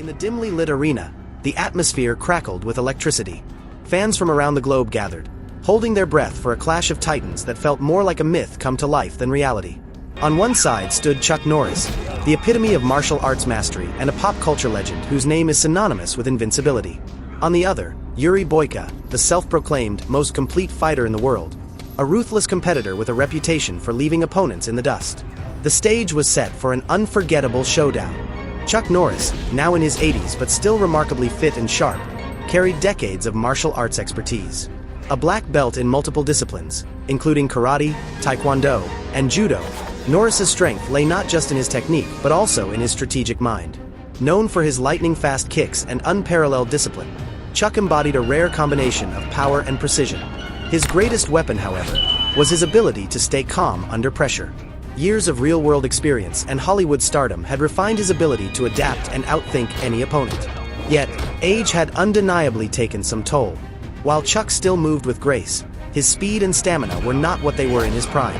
In the dimly lit arena, the atmosphere crackled with electricity. Fans from around the globe gathered, holding their breath for a clash of titans that felt more like a myth come to life than reality. On one side stood Chuck Norris, the epitome of martial arts mastery and a pop culture legend whose name is synonymous with invincibility. On the other, Yuri Boyka, the self-proclaimed most complete fighter in the world, a ruthless competitor with a reputation for leaving opponents in the dust. The stage was set for an unforgettable showdown. Chuck Norris, now in his 80s but still remarkably fit and sharp, carried decades of martial arts expertise. A black belt in multiple disciplines, including karate, taekwondo, and judo, Norris's strength lay not just in his technique but also in his strategic mind. Known for his lightning-fast kicks and unparalleled discipline, Chuck embodied a rare combination of power and precision. His greatest weapon, however, was his ability to stay calm under pressure. Years of real-world experience and Hollywood stardom had refined his ability to adapt and outthink any opponent. Yet, age had undeniably taken some toll. While Chuck still moved with grace, his speed and stamina were not what they were in his prime.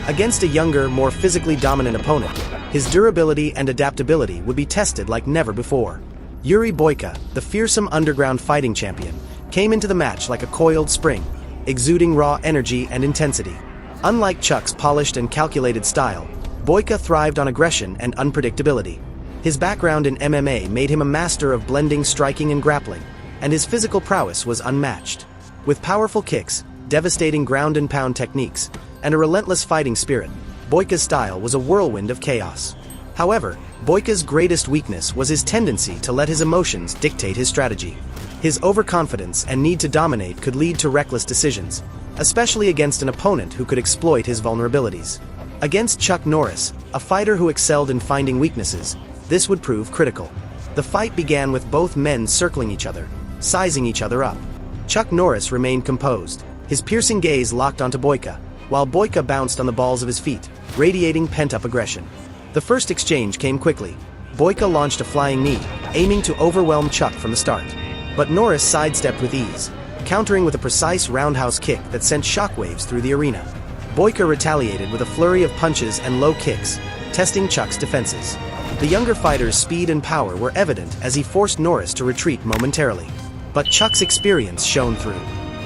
Against a younger, more physically dominant opponent, his durability and adaptability would be tested like never before. Yuri Boyka, the fearsome underground fighting champion, came into the match like a coiled spring, exuding raw energy and intensity. Unlike Chuck's polished and calculated style, Boyka thrived on aggression and unpredictability. His background in MMA made him a master of blending striking and grappling, and his physical prowess was unmatched. With powerful kicks, devastating ground-and-pound techniques, and a relentless fighting spirit, Boyka's style was a whirlwind of chaos. However, Boyka's greatest weakness was his tendency to let his emotions dictate his strategy. His overconfidence and need to dominate could lead to reckless decisions, especially against an opponent who could exploit his vulnerabilities. Against Chuck Norris, a fighter who excelled in finding weaknesses, this would prove critical. The fight began with both men circling each other, sizing each other up. Chuck Norris remained composed, his piercing gaze locked onto Boyka, while Boyka bounced on the balls of his feet, radiating pent-up aggression. The first exchange came quickly. Boyka launched a flying knee, aiming to overwhelm Chuck from the start. But Norris sidestepped with ease, countering with a precise roundhouse kick that sent shockwaves through the arena. Boyka retaliated with a flurry of punches and low kicks, testing Chuck's defenses. The younger fighter's speed and power were evident as he forced Norris to retreat momentarily. But Chuck's experience shone through.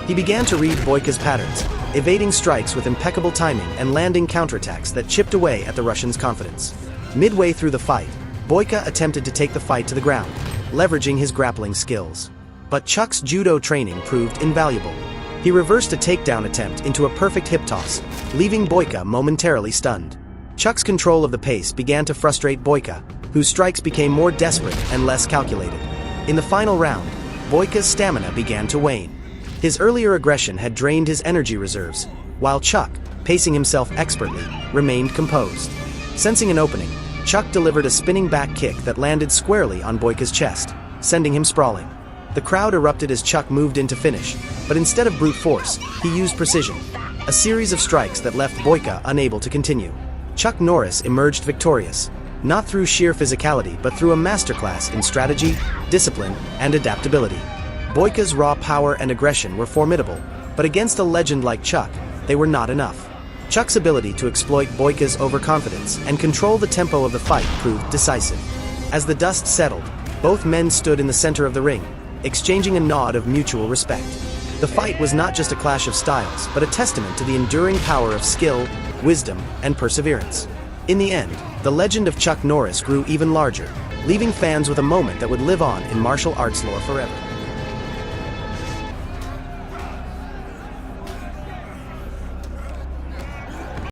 He began to read Boyka's patterns, evading strikes with impeccable timing and landing counterattacks that chipped away at the Russian's confidence. Midway through the fight, Boyka attempted to take the fight to the ground, leveraging his grappling skills. But Chuck's judo training proved invaluable. He reversed a takedown attempt into a perfect hip toss, leaving Boyka momentarily stunned. Chuck's control of the pace began to frustrate Boyka, whose strikes became more desperate and less calculated. In the final round, Boyka's stamina began to wane. His earlier aggression had drained his energy reserves, while Chuck, pacing himself expertly, remained composed. Sensing an opening, Chuck delivered a spinning back kick that landed squarely on Boyka's chest, sending him sprawling. The crowd erupted as Chuck moved in to finish, but instead of brute force, he used precision. A series of strikes that left Boyka unable to continue. Chuck Norris emerged victorious, not through sheer physicality but through a masterclass in strategy, discipline, and adaptability. Boyka's raw power and aggression were formidable, but against a legend like Chuck, they were not enough. Chuck's ability to exploit Boyka's overconfidence and control the tempo of the fight proved decisive. As the dust settled, both men stood in the center of the ring, exchanging a nod of mutual respect. The fight was not just a clash of styles, but a testament to the enduring power of skill, wisdom, and perseverance. In the end, the legend of Chuck Norris grew even larger, leaving fans with a moment that would live on in martial arts lore forever.